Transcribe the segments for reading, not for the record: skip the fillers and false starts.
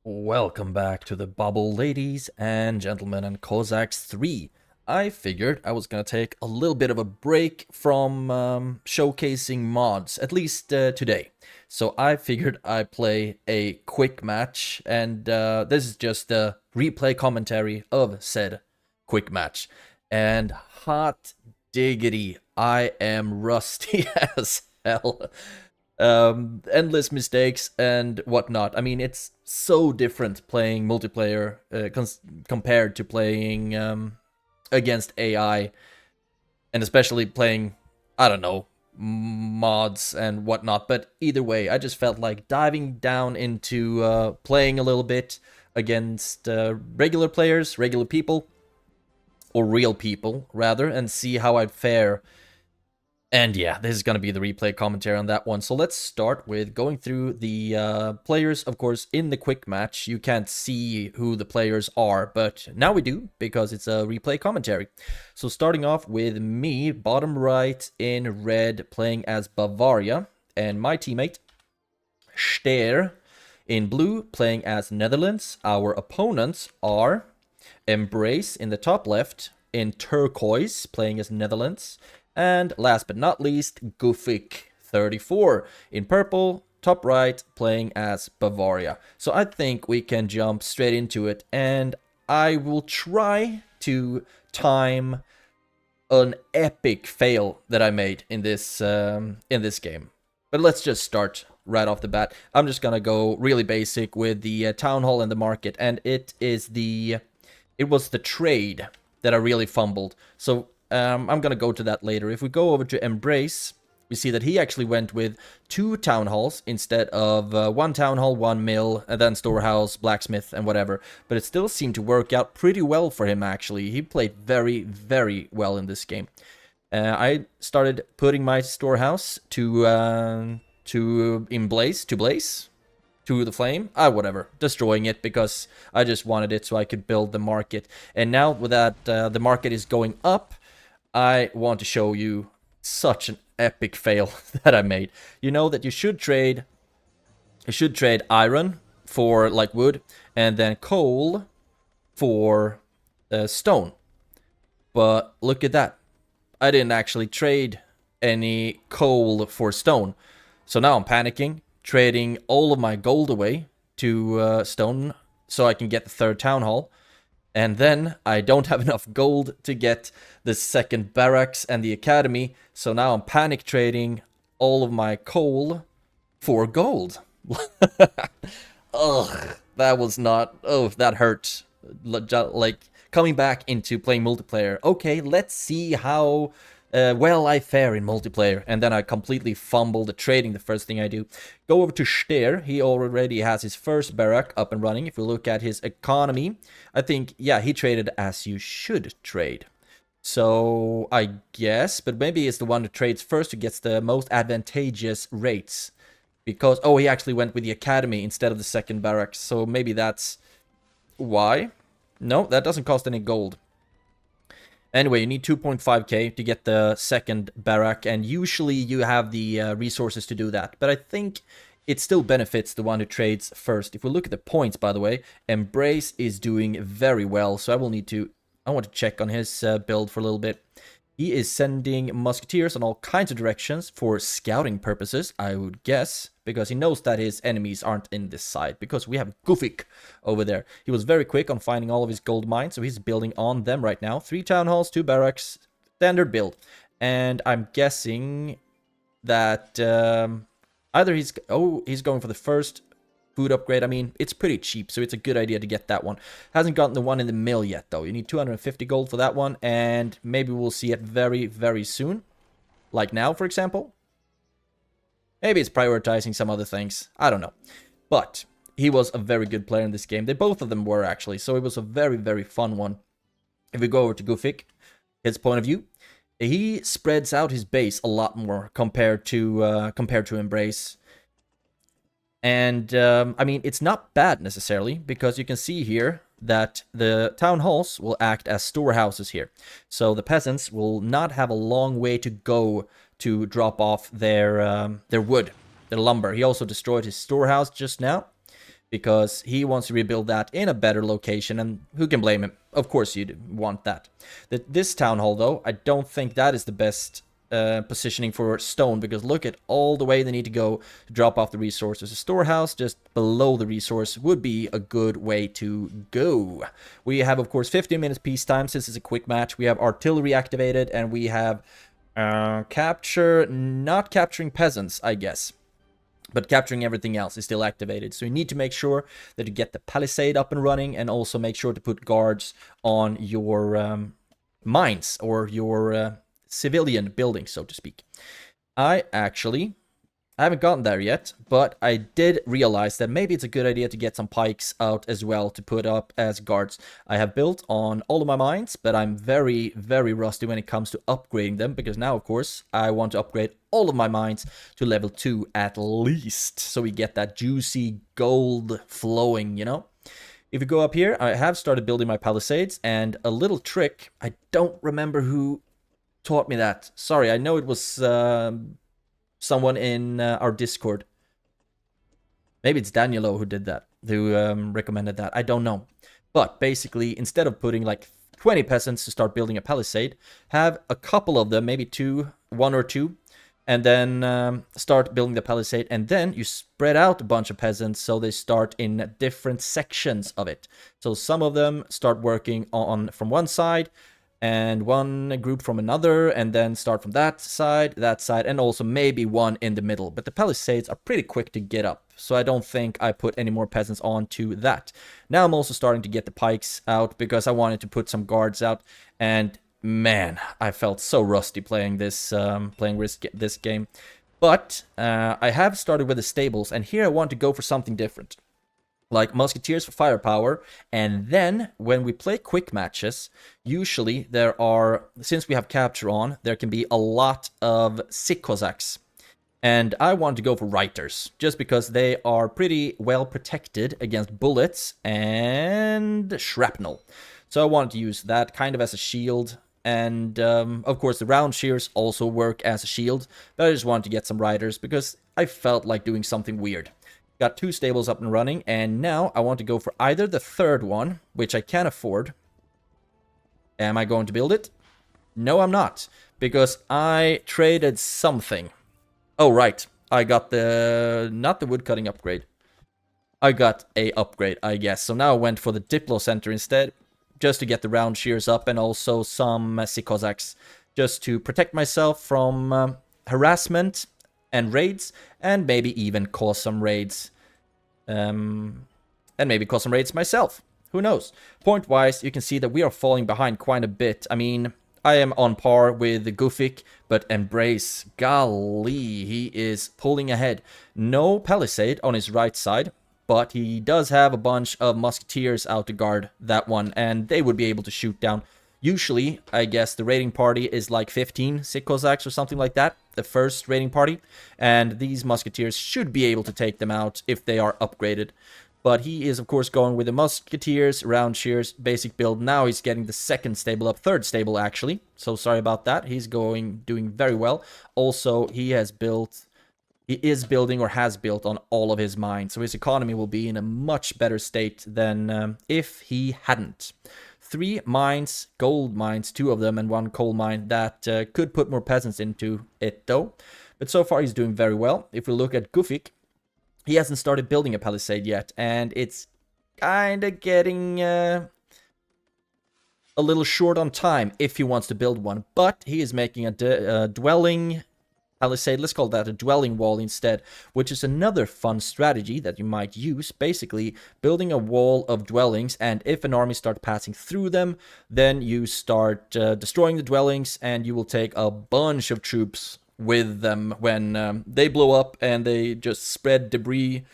Welcome back to the bubble, ladies and gentlemen, and Cossacks 3. I figured I was gonna take a little bit of a break from showcasing mods, at least today. So I figured I'd play a quick match, and this is just the replay commentary of said quick match. And hot diggity, I am rusty as hell. Endless mistakes and whatnot. I mean, it's so different playing multiplayer compared to playing against AI, and especially playing, I don't know, mods and whatnot. But either way, I just felt like diving down into playing a little bit against regular players, regular people, or real people, rather, and see how I'd fare. And yeah, this is going to be the replay commentary on that one. So let's start with going through the players. Of course, in the quick match, you can't see who the players are, but now we do because it's a replay commentary. So starting off with me, bottom right in red, playing as Bavaria, and my teammate, Ster, in blue, playing as Netherlands. Our opponents are Embrace in the top left, in turquoise, playing as Netherlands. And last but not least, Gufik34 in purple, top right, playing as Bavaria. So I think we can jump straight into it, and I will try to time an epic fail that I made in this game. But let's just start right off the bat. I'm just gonna go really basic with the town hall and the market, and it was the trade that I really fumbled. So I'm going to go to that later. If we go over to Embrace, we see that he actually went with 2 town halls instead of 1 town hall, 1 mill, and then storehouse, blacksmith, and whatever. But it still seemed to work out pretty well for him, actually. He played very, very well in this game. I started putting my storehouse to blaze, to the flame, whatever, destroying it because I just wanted it so I could build the market. And now with that, the market is going up, I want to show you such an epic fail that I made. You know that you should trade iron for like wood, and then coal for stone. But look at that. I didn't actually trade any coal for stone. So now I'm panicking, trading all of my gold away to stone so I can get the 3rd town hall. And then I don't have enough gold to get the 2nd barracks and the academy. So now I'm panic trading all of my coal for gold. Ugh, that was not... Oh, that hurt. Like, coming back into playing multiplayer. Okay, let's see how well I fare in multiplayer. And then I completely fumble the trading, the first thing I do. Go over to Ster. He already has his 1st barrack up and running. If we look at his economy, I think, yeah, he traded as you should trade. So, I guess, but maybe it's the one who trades first who gets the most advantageous rates. Because, oh, he actually went with the academy instead of the 2nd barracks. So maybe that's why. No, that doesn't cost any gold. Anyway, you need 2.5k to get the 2nd barrack, and usually you have the resources to do that. But I think it still benefits the one who trades first. If we look at the points, by the way, Embrace is doing very well, so I want to check on his build for a little bit. He is sending musketeers on all kinds of directions for scouting purposes, I would guess, because he knows that his enemies aren't in this side, because we have Gufik over there. He was very quick on finding all of his gold mines, so he's building on them right now. 3 town halls, 2 barracks, standard build. And I'm guessing that either he's going for the 1st food upgrade. I mean, it's pretty cheap, so it's a good idea to get that one. Hasn't gotten the one in the mill yet, though. You need 250 gold for that one, and maybe we'll see it very, very soon. Like now, for example. Maybe it's prioritizing some other things. I don't know. But he was a very good player in this game. Both of them were, actually, so it was a very, very fun one. If we go over to Gufik, his point of view, he spreads out his base a lot more compared to Embrace. And, I mean, it's not bad necessarily, because you can see here that the town halls will act as storehouses here. So the peasants will not have a long way to go to drop off their wood, their lumber. He also destroyed his storehouse just now. because he wants to rebuild that in a better location, and who can blame him? Of course you'd want that. This town hall, though, I don't think that is the best positioning for stone, because look at all the way they need to go to drop off the resources. A storehouse just below the resource would be a good way to go. We have, of course, 15 minutes peacetime since it's a quick match. We have artillery activated, and we have not capturing peasants, I guess. But capturing everything else is still activated. So you need to make sure that you get the palisade up and running, and also make sure to put guards on your mines or your civilian buildings, so to speak. I haven't gotten there yet, but I did realize that maybe it's a good idea to get some pikes out as well to put up as guards. I have built on all of my mines, but I'm very, very rusty when it comes to upgrading them, because now, of course, I want to upgrade all of my mines to level 2 at least, so we get that juicy gold flowing, you know? If you go up here, I have started building my palisades, and a little trick, I don't remember who taught me that. Sorry, I know it was someone in our Discord. Maybe it's Danielo who did that, who recommended that. I don't know. But basically, instead of putting like 20 peasants to start building a palisade, have a couple of them, maybe one or two, and then start building the palisade, and then you spread out a bunch of peasants so they start in different sections of it. So some of them start working on from one side, and one group from another, and then start from that side, and also maybe one in the middle. But the palisades are pretty quick to get up, so I don't think I put any more peasants onto that. Now I'm also starting to get the pikes out, because I wanted to put some guards out, and man, I felt so rusty playing this game. But I have started with the stables, and here I want to go for something different, like musketeers for firepower. And then when we play quick matches, usually there are, since we have capture on, there can be a lot of sick Cossacks. And I want to go for reiters, just because they are pretty well protected against bullets and shrapnel. So I want to use that kind of as a shield. And of course the round shears also work as a shield, but I just wanted to get some reiters because I felt like doing something weird. Got 2 stables up and running, and now I want to go for either the third one, which I can afford. Am I going to build it? No, I'm not, because I traded something. Oh, right. I got not the woodcutting upgrade. I got a upgrade, I guess. So now I went for the Diplo Center instead, just to get the round shears up, and also some sick Cossacks, just to protect myself from harassment and raids, and maybe even cause some raids. And maybe cause some raids myself. Who knows? Point-wise, you can see that we are falling behind quite a bit. I mean, I am on par with the Gufik, but Embrace, golly, he is pulling ahead. No palisade on his right side, but he does have a bunch of musketeers out to guard that one, and they would be able to shoot down. Usually, I guess the raiding party is like 15 sick Cossacks or something like that, the first raiding party, and these musketeers should be able to take them out if they are upgraded. But he is, of course, going with the musketeers, round shears, basic build. Now he's getting the second stable up, third stable actually, so sorry about that. He's doing very well. Also, he is building or has built on all of his mines, so his economy will be in a much better state than if he hadn't. 3 mines, gold mines, 2 of them, and 1 coal mine that could put more peasants into it though. But so far he's doing very well. If we look at Gufik, he hasn't started building a palisade yet, and it's kind of getting a little short on time if he wants to build one. But he is making a dwelling palisade, let's call that a dwelling wall instead, which is another fun strategy that you might use. Basically, building a wall of dwellings, and if an army starts passing through them, then you start destroying the dwellings, and you will take a bunch of troops with them when they blow up, and they just spread debris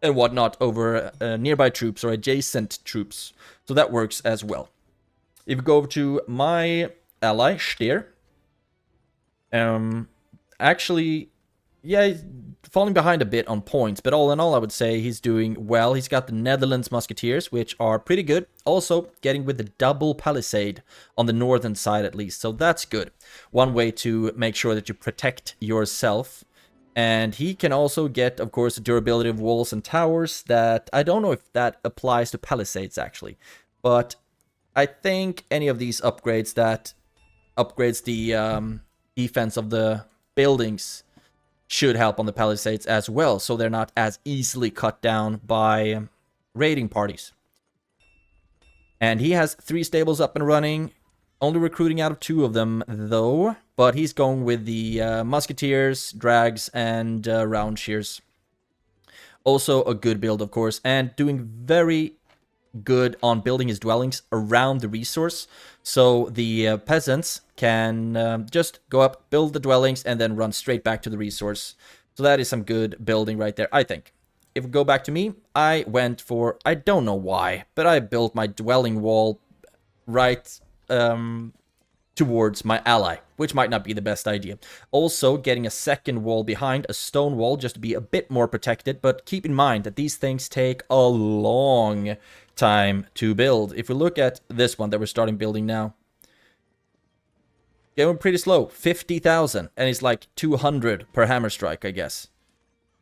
and whatnot over nearby troops or adjacent troops. So that works as well. If you go over to my ally, Stier, actually, yeah, he's falling behind a bit on points, but all in all, I would say he's doing well. He's got the Netherlands Musketeers, which are pretty good. Also, getting with the double palisade on the northern side at least, so that's good. One way to make sure that you protect yourself And he can also get, of course, the durability of walls and towers that I don't know if that applies to palisades, actually. But I think any of these upgrades that upgrades the defense of the buildings should help on the palisades as well, so they're not as easily cut down by raiding parties. And he has 3 stables up and running, only recruiting out of 2 of them though, but he's going with the musketeers, drags, and round shears. Also a good build, of course, and doing very good on building his dwellings around the resource, so the peasants can just go up, build the dwellings, and then run straight back to the resource. So that is some good building right there, I think. If we go back to me, I went for, I don't know why, but I built my dwelling wall right towards my ally, which might not be the best idea. Also, getting a second wall behind, a stone wall, just to be a bit more protected, but keep in mind that these things take a long time to build. If we look at this one that we're starting building now, going pretty slow, 50,000, and it's like 200 per hammer strike, I guess.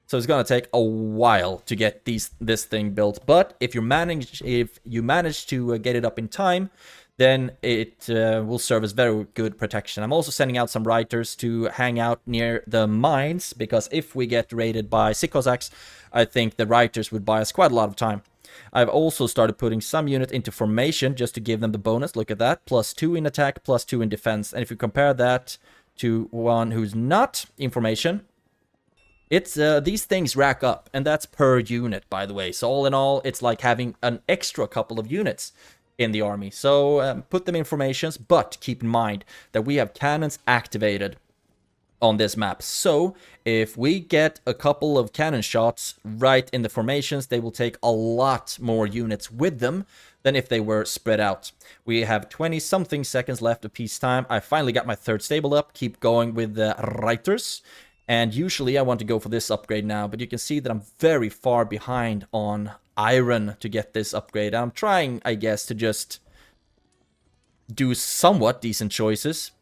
So it's gonna take a while to get this thing built. But if you manage to get it up in time, then it will serve as very good protection. I'm also sending out some writers to hang out near the mines, because if we get raided by sick Cossacks, I think the writers would buy us quite a lot of time. I've also started putting some units into formation just to give them the bonus. Look at that, +2 in attack, +2 in defense. And if you compare that to one who's not in formation, it's these things rack up, and that's per unit, by the way. So all in all, it's like having an extra couple of units in the army. So put them in formations, but keep in mind that we have cannons activated on this map. So if we get a couple of cannon shots right in the formations, they will take a lot more units with them than if they were spread out. We have 20-something seconds left of peacetime. I finally got my 3rd stable up. Keep going with the Reiters. And usually I want to go for this upgrade now, but you can see that I'm very far behind on iron to get this upgrade. I'm trying, I guess, to just do somewhat decent choices.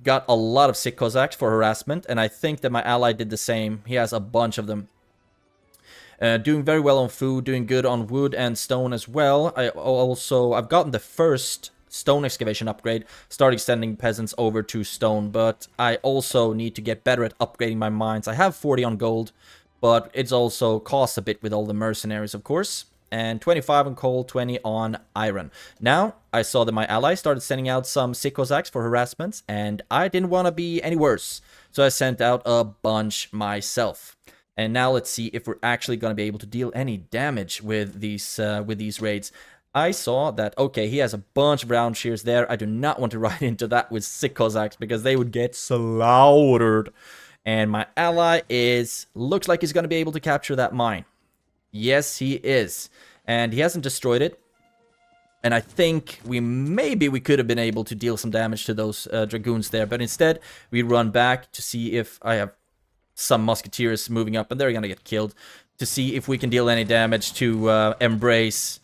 Got a lot of sick Cossacks for harassment, and I think that my ally did the same. He has a bunch of them. Doing very well on food, doing good on wood and stone as well. I've gotten the first stone excavation upgrade, starting sending peasants over to stone, but I also need to get better at upgrading my mines. I have 40 on gold, but it's also costs a bit with all the mercenaries, of course. And 25 on coal, 20 on iron. Now, I saw that my allies started sending out some sick Cossacks for harassments, and I didn't want to be any worse. So I sent out a bunch myself. And now let's see if we're actually going to be able to deal any damage with these raids. I saw that, okay, he has a bunch of round shears there. I do not want to ride into that with sick Cossacks, because they would get slaughtered. And my ally looks like he's going to be able to capture that mine. Yes, he is. And he hasn't destroyed it. And I think maybe we could have been able to deal some damage to those dragoons there. But instead, we run back to see if I have some musketeers moving up, and they're going to get killed, to see if we can deal any damage to Embrace.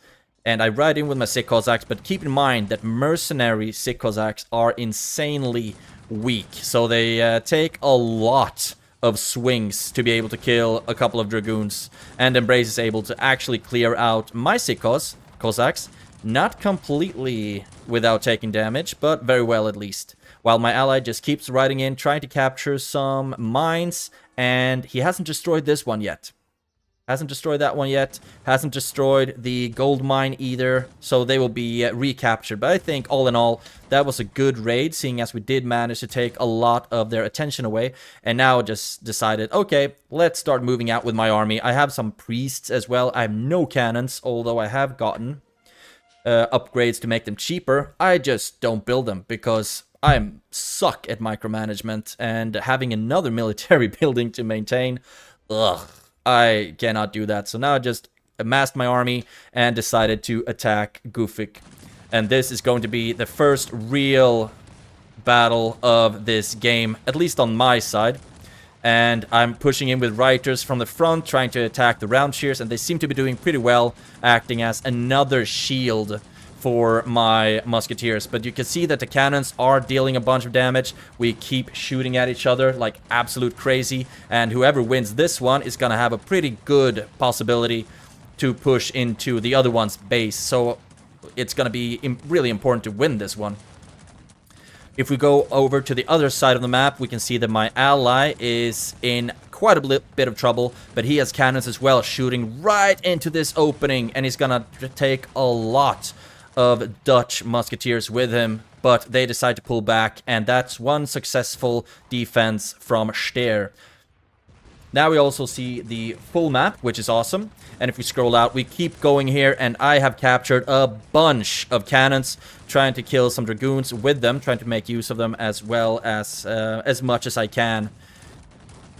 And I ride in with my sick Cossacks, but keep in mind that mercenary sick Cossacks are insanely weak. So they take a lot of swings to be able to kill a couple of dragoons. And Embrace is able to actually clear out my sick Cossacks. Not completely without taking damage, but very well at least. While my ally just keeps riding in, trying to capture some mines. And he hasn't destroyed this one yet. Hasn't destroyed that one yet. Hasn't destroyed the gold mine either. So they will be recaptured. But I think all in all, that was a good raid, seeing as we did manage to take a lot of their attention away. And now just decided, okay, let's start moving out with my army. I have some priests as well. I have no cannons, although I have gotten upgrades to make them cheaper. I just don't build them because I suck at micromanagement. And having another military building to maintain, ugh. I cannot do that. So now I just amassed my army and decided to attack Gufik. And this is going to be the first real battle of this game, at least on my side. And I'm pushing in with Reiters from the front, trying to attack the round shears, and they seem to be doing pretty well, acting as another shield for my musketeers, but you can see that the cannons are dealing a bunch of damage. We keep shooting at each other like absolute crazy, and whoever wins this one is gonna have a pretty good possibility to push into the other one's base, so it's gonna be really important to win this one. If we go over to the other side of the map, we can see that my ally is in quite a bit of trouble, but he has cannons as well, shooting right into this opening, and he's gonna take a lot of Dutch musketeers with him, but they decide to pull back, and that's one successful defense from Steer. Now we also see the full map, which is awesome. And if we scroll out, we keep going here, and I have captured a bunch of cannons, trying to kill some dragoons with them, trying to make use of them as well as much as I can.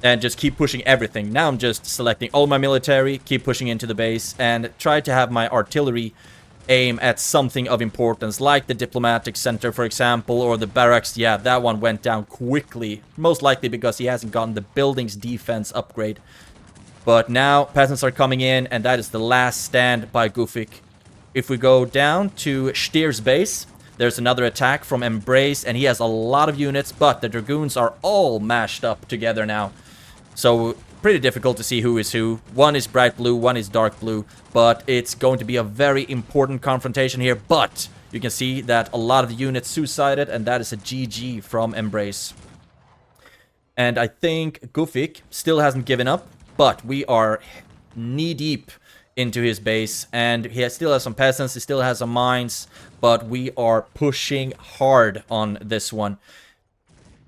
And just keep pushing everything. Now I'm just selecting all my military, keep pushing into the base, and try to have my artillery aim at something of importance, like the diplomatic center, for example, or the barracks. Yeah, that one went down quickly, most likely because he hasn't gotten the building's defense upgrade. But now peasants are coming in, and that is the last stand by Gufik. If we go down to Stier's base, there's another attack from Embrace, and he has a lot of units, but the dragoons are all mashed up together now. So pretty difficult to see who is who. One is bright blue, one is dark blue, but it's going to be a very important confrontation here. But you can see that a lot of the units suicided, and that is a GG from Embrace. And I think Gufik still hasn't given up, but we are knee-deep into his base, and he still has some peasants, he still has some mines, but we are pushing hard on this one.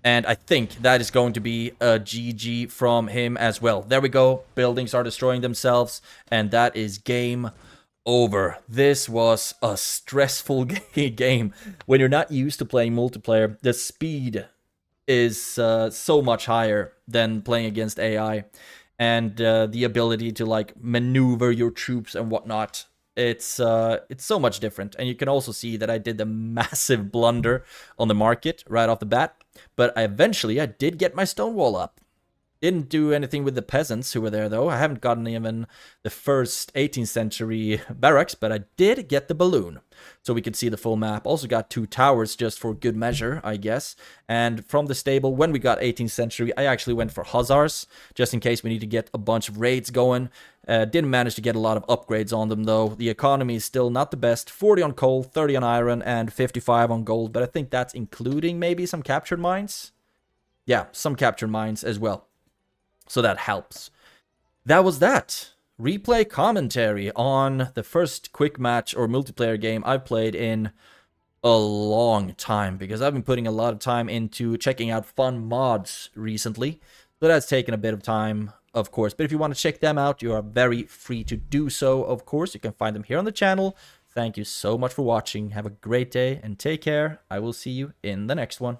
And I think that is going to be a GG from him as well. There we go. Buildings are destroying themselves. And that is game over. This was a stressful game. When you're not used to playing multiplayer, the speed is so much higher than playing against AI. And the ability to like maneuver your troops and whatnot. It's so much different. And you can also see that I did the massive blunder on the market right off the bat. But eventually I did get my stone wall up. Didn't do anything with the peasants who were there, though. I haven't gotten even the first 18th century barracks, but I did get the balloon. So we could see the full map. Also got 2 towers just for good measure, I guess. And from the stable, when we got 18th century, I actually went for hussars, just in case we need to get a bunch of raids going. Didn't manage to get a lot of upgrades on them, though. The economy is still not the best. 40 on coal, 30 on iron, and 55 on gold. But I think that's including maybe some captured mines. Yeah, some captured mines as well. So that helps. That was that. Replay commentary on the first quick match or multiplayer game I've played in a long time, because I've been putting a lot of time into checking out fun mods recently. So that's taken a bit of time, of course. But if you want to check them out, you are very free to do so, of course. You can find them here on the channel. Thank you so much for watching. Have a great day and take care. I will see you in the next one.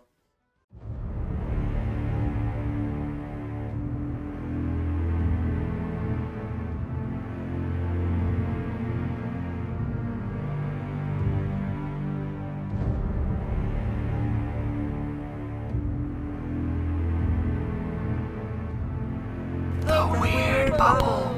The Weird Bubble.